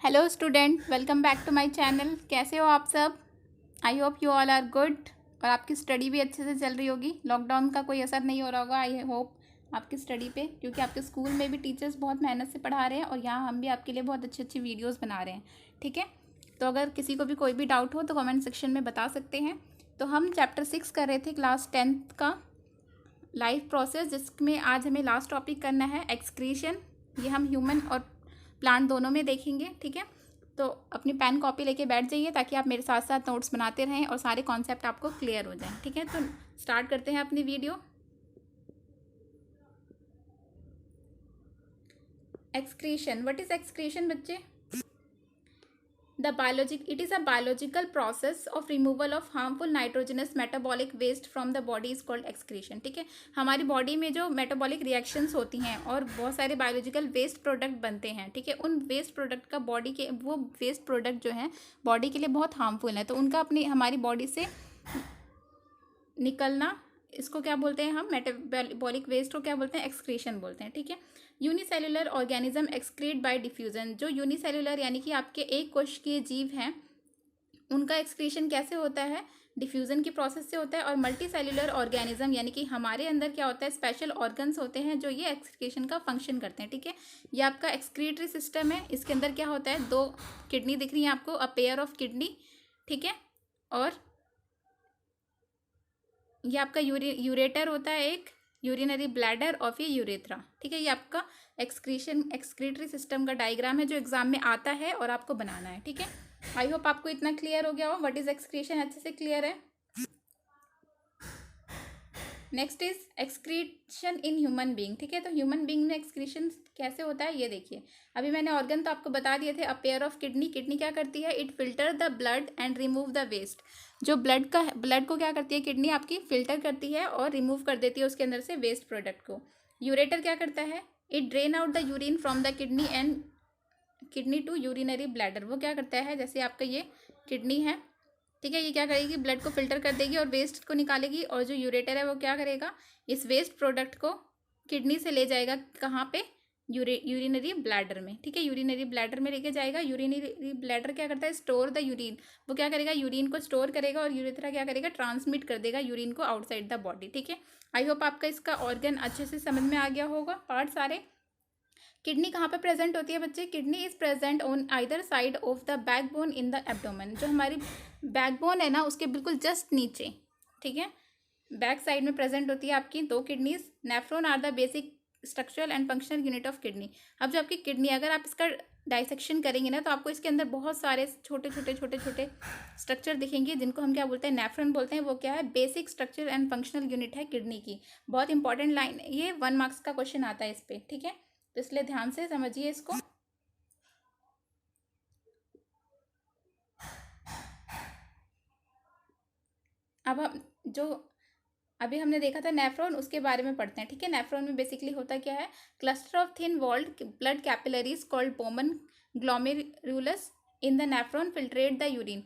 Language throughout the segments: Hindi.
Hello student, welcome back to my channel. कैसे हो आप सब? I hope you all are good और आपकी स्टडी भी अच्छे से चल रही होगी। लॉकडाउन का कोई असर नहीं हो रहा होगा आई होप आपकी स्टडी पे, क्योंकि आपके स्कूल में भी टीचर्स बहुत मेहनत से पढ़ा रहे हैं और यहाँ हम भी आपके लिए बहुत अच्छी अच्छी वीडियोज़ बना रहे हैं। ठीक है, तो अगर किसी को भी कोई भी डाउट हो तो कमेंट सेक्शन में बता सकते हैं। तो हम चैप्टर 6 कर रहे थे, क्लास 10th का लाइफ प्रोसेस, जिसमें आज हमें लास्ट टॉपिक करना है एक्सक्रीशन। ये हम ह्यूमन और प्लांट दोनों में देखेंगे। ठीक है, तो अपनी पेन कॉपी लेके बैठ जाइए ताकि आप मेरे साथ साथ नोट्स बनाते रहें और सारे कॉन्सेप्ट आपको क्लियर हो जाएं। ठीक है, तो स्टार्ट करते हैं अपनी video. Excretion, what is excretion बच्चे? It is a biological process of removal of harmful nitrogenous metabolic waste from the body is called excretion। ठीक है, हमारी बॉडी में जो मेटाबॉलिक रिएक्शंस होती हैं और बहुत सारे बायोलॉजिकल वेस्ट प्रोडक्ट बनते हैं। ठीक है, उन वेस्ट प्रोडक्ट का बॉडी के वो वेस्ट प्रोडक्ट जो हैं बॉडी के लिए बहुत हार्मफुल है, तो उनका अपनी हमारी बॉडी से निकलना, इसको क्या बोलते हैं हम? मेटाबॉलिक वेस्ट को क्या बोलते हैं? एक्सक्रीशन बोलते हैं। ठीक है, unicellular organism excrete bye diffusion. जो यूनिसेलुलर यानी कि आपके एक कोशिकीय जीव हैं उनका एक्सक्रीशन कैसे होता है? डिफ्यूजन की प्रोसेस से होता है। और मल्टी सेलुलर ऑर्गेनिज्म यानी कि हमारे अंदर क्या होता है? स्पेशल ऑर्गन्स होते हैं जो ये एक्सक्रीशन का फंक्शन करते हैं। ठीक है, ये आपका एक्सक्रीटरी सिस्टम है। इसके अंदर क्या होता है? 2 किडनी दिख रही है आपको, अ पेयर ऑफ किडनी। ठीक है, और ये आपका यूरेटर होता है, एक यूरिनरी ब्लैडर और फिर यूरेथ्रा। ठीक है, ये आपका एक्सक्रीटरी सिस्टम का डायग्राम है जो एग्जाम में आता है और आपको बनाना है। ठीक है, आई होप आपको इतना क्लियर हो गया हो। व्हाट इज एक्सक्रीशन अच्छे से क्लियर है। Next is excretion in human being. ठीक है, तो ह्यूमन बीइंग में एक्सक्रीशन कैसे होता है ये देखिए। अभी मैंने ऑर्गन तो आपको बता दिए थे। A pair of kidney, kidney क्या करती है? It filter the blood and remove the waste. जो ब्लड को क्या करती है? किडनी आपकी फिल्टर करती है और रिमूव कर देती है उसके अंदर से वेस्ट प्रोडक्ट को। यूरेटर क्या करता है? It drain out the urine from the kidney and kidney to urinary bladder. वो क्या करता है? जैसे आपका ये किडनी है, ठीक है, ये क्या करेगी? ब्लड को फिल्टर कर देगी और वेस्ट को निकालेगी। और जो यूरेटर है वो क्या करेगा? इस वेस्ट प्रोडक्ट को किडनी से ले जाएगा कहाँ पे? यूरिनरी ब्लैडर में। ठीक है, यूरिनरी ब्लैडर में लेके जाएगा। यूरिनरी ब्लैडर क्या करता है? Store the urine. वो क्या करेगा? यूरिन को स्टोर करेगा और यूरेथ्रा क्या करेगा? ट्रांसमिट कर देगा यूरिन को आउटसाइड द बॉडी। ठीक है, आई होप आपका इसका ऑर्गन अच्छे से समझ में आ गया होगा, पार्ट सारे। किडनी कहाँ पे प्रेजेंट होती है बच्चे? Kidney is present on either side of the backbone in the abdomen. जो हमारी बैकबोन है ना उसके बिल्कुल जस्ट नीचे, ठीक है, बैक साइड में प्रेजेंट होती है आपकी 2 kidneys. Nephron are the basic structural and functional unit of kidney. अब जो आपकी किडनी, अगर आप इसका डाइसेक्शन करेंगे ना तो आपको इसके अंदर बहुत सारे छोटे छोटे स्ट्रक्चर दिखेंगे जिनको हम क्या बोलते हैं? नेफ्रॉन बोलते हैं। वो क्या है? Basic structure and functional unit है किडनी की। बहुत इंपॉर्टेंट लाइन, ये 1 मार्क्स का क्वेश्चन आता है इस पर। ठीक है, तो इसलिए ध्यान से समझिए इसको। अब हम जो अभी हमने देखा था नेफ्रॉन, उसके बारे में पढ़ते हैं। ठीक है, नेफ्रॉन में बेसिकली होता क्या है? Cluster of thin walled blood capillaries called Bowman glomerulus in the nephron filtrate the urine.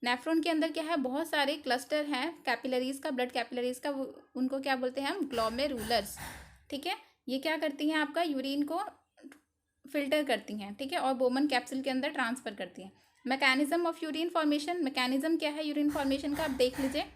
Nephron के अंदर क्या है? बहुत सारे क्लस्टर हैं कैपिलरीज का, ब्लड कैपिलरीज का। उनको क्या बोलते हैं हम? ग्लोमेरुलर्स। ठीक है, ये क्या करती हैं? आपका यूरिन को फिल्टर करती हैं। ठीक है, और बोमन कैप्सूल के अंदर ट्रांसफर करती हैं। Mechanism of urine formation, mechanism क्या है यूरिन फॉर्मेशन का आप देख लीजिए।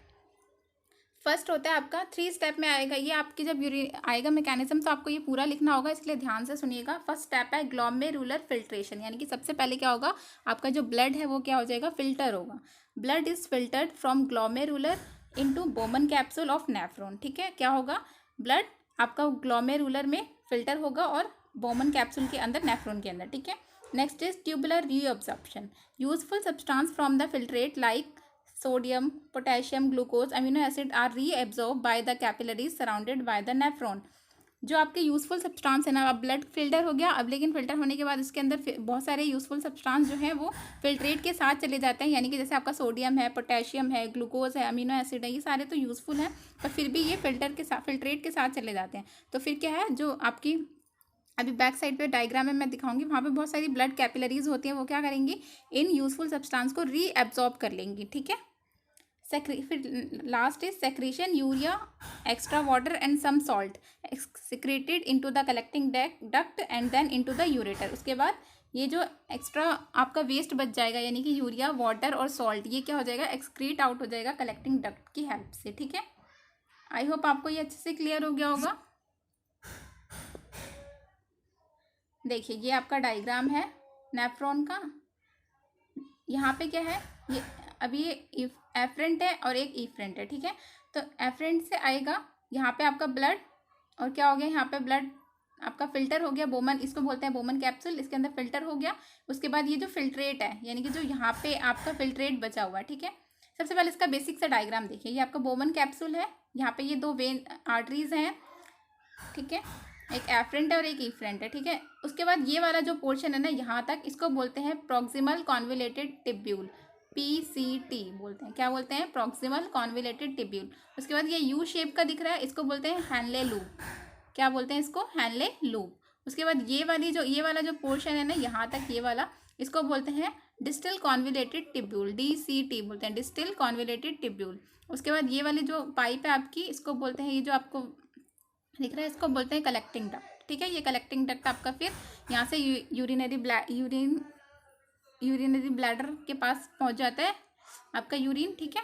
फर्स्ट होता है आपका 3 स्टेप में आएगा ये। आपकी जब यूरिन आएगा मैकेनिज्म तो आपको ये पूरा लिखना होगा, इसलिए ध्यान से सुनिएगा। फर्स्ट स्टेप है ग्लोमेरुलर फिल्ट्रेशन, यानी कि सबसे पहले क्या होगा? आपका जो ब्लड है वो क्या हो जाएगा? फिल्टर होगा। Blood is filtered from glomerular into Bowman capsule of nephron. ठीक है, क्या होगा? ब्लड आपका ग्लोमेरुलर में फिल्टर होगा और बोमन कैप्सूल के अंदर, नेफ्रॉन के अंदर। ठीक है, next is tubular reabsorption. Useful substance from the filtrate like sodium, potassium, glucose, amino acid are reabsorbed by the capillaries surrounded by the nephron। जो आपके यूजफुल सब्सटेंस है ना, अब ब्लड फिल्टर हो गया, अब लेकिन फिल्टर होने के बाद इसके अंदर बहुत सारे यूजफुल सब्सटेंस जो है वो फिल्ट्रेट के साथ चले जाते हैं। यानी कि जैसे आपका सोडियम है, पोटेशियम है, ग्लूकोज है, अमीनो एसिड है, ये सारे तो यूजफुल हैं, पर फिर भी ये फिल्ट्रेट के साथ चले जाते हैं। तो फिर क्या है? जो आपकी अभी बैक साइड पे डायग्राम में मैं दिखाऊंगी, वहाँ पे बहुत सारी ब्लड कैपिलरीज होती हैं। वो क्या करेंगी? इन यूजफुल सब्सटेंस को रीएब्जॉर्ब कर लेंगी। ठीक है, फिर last is secretion, urea, extra water and some salt secreted into the collecting duct and then into the ureter. उसके बाद ये जो एक्स्ट्रा आपका वेस्ट बच जाएगा यानी कि यूरिया, वाटर और सॉल्ट, ये क्या हो जाएगा, एक्सक्रीट आउट हो जाएगा कलेक्टिंग डक्ट की हेल्प से। ठीक है, आई होप आपको ये अच्छे से क्लियर हो गया होगा। देखिए ये आपका डायग्राम है नेफ्रॉन का। यहाँ पे क्या है, ये अभी ये एफरेंट है और एक इफरेंट है। ठीक है, तो एफरेंट से आएगा यहाँ पे आपका ब्लड, और क्या हो गया यहाँ पे ब्लड आपका फिल्टर हो गया, बोमन, इसको बोलते हैं बोमन कैप्सूल, इसके अंदर फिल्टर हो गया। उसके बाद ये जो फिल्ट्रेट है यानी कि जो यहाँ पे आपका फिल्ट्रेट बचा हुआ है। ठीक है, सबसे पहले इसका बेसिक सा डायग्राम देखिए। ये आपका बोमन कैप्सूल है, यहाँ पे ये दो वेन आर्टरीज हैं। ठीक है, एक एफरेंट है और एक इफरेंट है। ठीक है, उसके बाद ये वाला जो पोर्शन है ना यहाँ तक, इसको बोलते हैं प्रॉक्सिमल कॉन्वोलेटेड टिब्यूल, PCT बोलते हैं। क्या बोलते हैं, प्रॉक्सिमल कॉन्वोलेटेड टिब्यूल। उसके बाद ये यू शेप का दिख रहा है, इसको बोलते हैं हैनले लूप। क्या बोलते हैं इसको, हैनले लूप। उसके बाद ये वाला जो पोर्शन है ना यहाँ तक, ये वाला, इसको बोलते हैं डिस्टल कॉन्वोलेटेड टिब्यूल, DCT बोलते हैं, डिस्टल कॉन्वोलेटेड टिब्यूल। उसके बाद ये वाली जो पाइप है आपकी, इसको बोलते हैं, ये जो आपको दिख रहा है, इसको बोलते हैं कलेक्टिंग डक्ट। ठीक है, ये कलेक्टिंग डक्ट आपका फिर यहाँ से यूरिनरी ब्लैडर के पास पहुँच जाता है आपका यूरिन। ठीक है,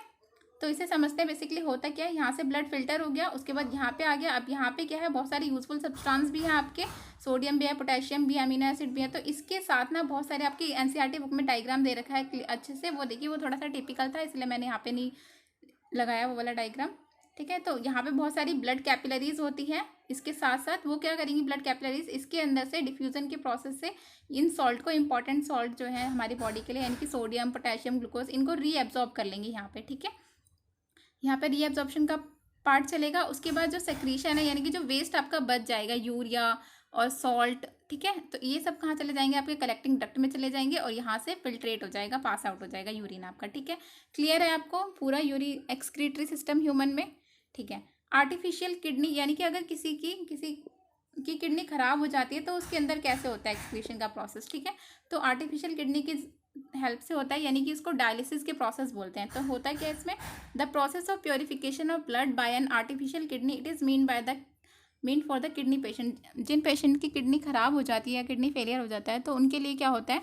तो इसे समझते हैं बेसिकली होता क्या है। यहाँ से ब्लड फिल्टर हो गया, उसके बाद यहाँ पे आ गया। अब यहाँ पे क्या है, बहुत सारी यूजफुल सब्सटेंस भी है आपके, सोडियम भी है, पोटेशियम भी है, अमीनो एसिड भी है। तो इसके साथ ना बहुत सारे आपकी NCERT बुक में डायग्राम दे रखा है अच्छे से, वो देखिए, वो थोड़ा सा टिपिकल था इसलिए मैंने यहाँ पे नहीं लगाया वो वाला डायग्राम। ठीक है, तो यहाँ पे बहुत सारी ब्लड कैपिलरीज होती है। इसके साथ साथ वो क्या करेंगी, ब्लड कैपिलरीज इसके अंदर से डिफ्यूजन के प्रोसेस से इन सॉल्ट को, इंपॉर्टेंट सॉल्ट जो है हमारी बॉडी के लिए, यानी कि सोडियम, पोटेशियम, ग्लूकोज, इनको रीएब्जॉर्ब कर लेंगे यहाँ पे। ठीक है, यहाँ पे रीएब्जॉर्प्शन का पार्ट चलेगा। उसके बाद जो सेक्रीशन है यानी कि जो वेस्ट आपका बच जाएगा, यूरिया और सॉल्ट, ठीक है, तो ये सब कहाँ चले जाएंगे, आपके कलेक्टिंग डक्ट में चले जाएंगे और यहाँ से फिल्ट्रेट हो जाएगा, पास आउट हो जाएगा यूरिन आपका। ठीक है, क्लियर है आपको पूरा यूरिन एक्सक्रीटरी सिस्टम ह्यूमन में। ठीक है, आर्टिफिशियल किडनी यानी कि अगर किसी की किडनी खराब हो जाती है तो उसके अंदर कैसे होता है एक्सक्रीशन का प्रोसेस। ठीक है, तो आर्टिफिशियल किडनी की हेल्प से होता है, यानी कि इसको डायलिसिस के प्रोसेस बोलते हैं। तो होता क्या है इसमें, the process of purification of blood by an artificial kidney, it is mean for the kidney patient. जिन पेशेंट की किडनी खराब हो जाती है या किडनी फेलियर हो जाता है तो उनके लिए क्या होता है,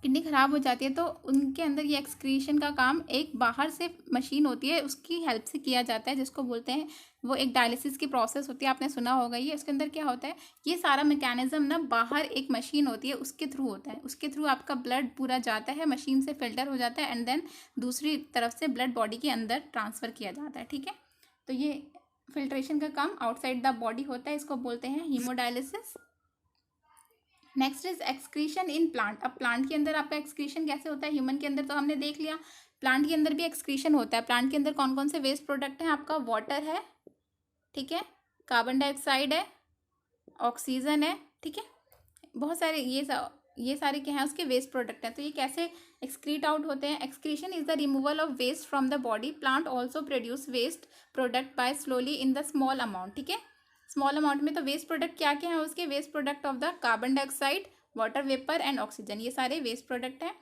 किडनी खराब हो जाती है तो उनके अंदर ये एक्सक्रीशन का काम एक बाहर से मशीन होती है उसकी हेल्प से किया जाता है, जिसको बोलते हैं, वो एक डायलिसिस की प्रोसेस होती है, आपने सुना होगा ये। उसके अंदर क्या होता है, ये सारा मैकेनिज्म ना बाहर एक मशीन होती है उसके थ्रू होता है, उसके थ्रू आपका ब्लड पूरा जाता है, मशीन से फिल्टर हो जाता है एंड देन दूसरी तरफ से ब्लड बॉडी के अंदर ट्रांसफ़र किया जाता है। ठीक है, तो ये फिल्ट्रेशन का काम आउटसाइड द बॉडी होता है, इसको बोलते हैं haemodialysis. Next is excretion in plant. अब प्लांट के अंदर आपका एक्सक्रीशन कैसे होता है, ह्यूमन के अंदर तो हमने देख लिया, प्लांट के अंदर भी एक्सक्रीशन होता है। प्लांट के अंदर कौन कौन से वेस्ट प्रोडक्ट हैं, आपका वाटर है, ठीक है, कार्बन डाइऑक्साइड है, ऑक्सीजन है, ठीक है, बहुत सारे ये सारे क्या हैं उसके वेस्ट प्रोडक्ट हैं। तो ये कैसे एक्सक्रीट आउट होते हैं, excretion is the removal of waste from the body. Plant also produce waste product by slowly in the small amount. ठीक है, स्मॉल अमाउंट में। तो वेस्ट प्रोडक्ट क्या क्या है उसके, waste product of the carbon dioxide, water vapour and oxygen, ये सारे वेस्ट प्रोडक्ट हैं।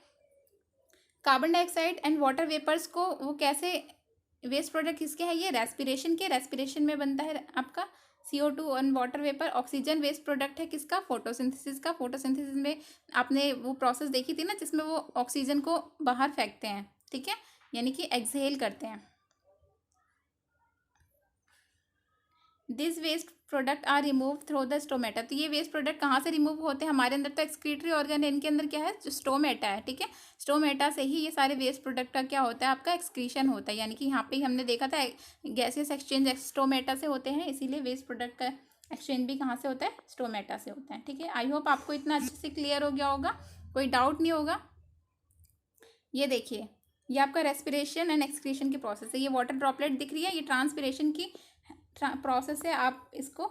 Carbon dioxide and water vapours को वो कैसे वेस्ट प्रोडक्ट किसके हैं, ये रेस्पिरेशन के, रेस्पिरेशन में बनता है आपका CO2 and water vapour. Oxygen waste product है किसका, फोटोसिंथेसिस का। फोटोसिंथेसिस में आपने वो प्रोसेस देखी थी ना जिसमें वो ऑक्सीजन को बाहर फेंकते हैं, ठीक है, यानी कि एक्सहेल करते हैं। This waste product are remove through the stomata. तो ये वेस्ट प्रोडक्ट कहाँ से रिमूव होते हैं, हमारे अंदर तो एक्सक्रीटरी ऑर्गन है, इनके अंदर क्या है, जो स्टोमेटा है, ठीक है, स्टोमेटा से ही ये सारे वेस्ट प्रोडक्ट का क्या होता है, आपका एक्सक्रीशन होता है। यानी कि यहाँ पे ही हमने देखा था गैसेस एक्सचेंज स्टोमेटा से होते हैं, इसीलिए वेस्ट प्रोडक्ट का एक्सचेंज भी कहाँ से होता है, स्टोमेटा से होता है। ठीक है, आई होप आपको इतना अच्छे से क्लियर हो गया होगा, कोई डाउट नहीं होगा। ये देखिए, ये आपका रेस्पिरेशन एंड एक्सक्रीशन की प्रोसेस है। ये वाटर ड्रॉपलेट दिख रही है, ये ट्रांसपिरेशन की प्रोसेस है, आप इसको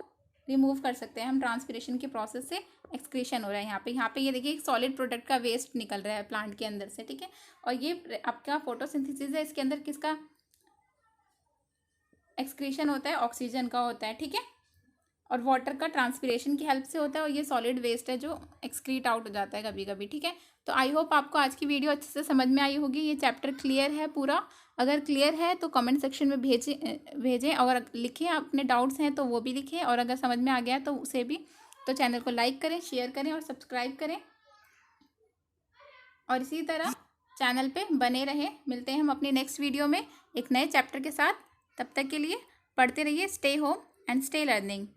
रिमूव कर सकते हैं हम, ट्रांसपिरेशन की प्रोसेस से एक्सक्रीशन हो रहा है। यहाँ पे ये देखिए एक सॉलिड प्रोडक्ट का वेस्ट निकल रहा है प्लांट के अंदर से, ठीक है, और ये आपका फोटोसिंथेसिस है, इसके अंदर किसका एक्सक्रीशन होता है, ऑक्सीजन का होता है, ठीक है, और वाटर का ट्रांसपिरेशन की हेल्प से होता है, और ये सॉलिड वेस्ट है जो एक्सक्रीट आउट हो जाता है कभी कभी, ठीक है। तो आई होप आपको आज की वीडियो अच्छे से समझ में आई होगी, ये चैप्टर क्लियर है पूरा। अगर क्लियर है तो कमेंट सेक्शन में भेजें और लिखें, अपने डाउट्स हैं तो वो भी लिखें, और अगर समझ में आ गया तो उसे भी। तो चैनल को लाइक करें, शेयर करें और सब्सक्राइब करें, और इसी तरह चैनल पे बने रहें। मिलते हैं हम अपने नेक्स्ट वीडियो में एक नए चैप्टर के साथ। तब तक के लिए पढ़ते रहिए। Stay home and stay learning.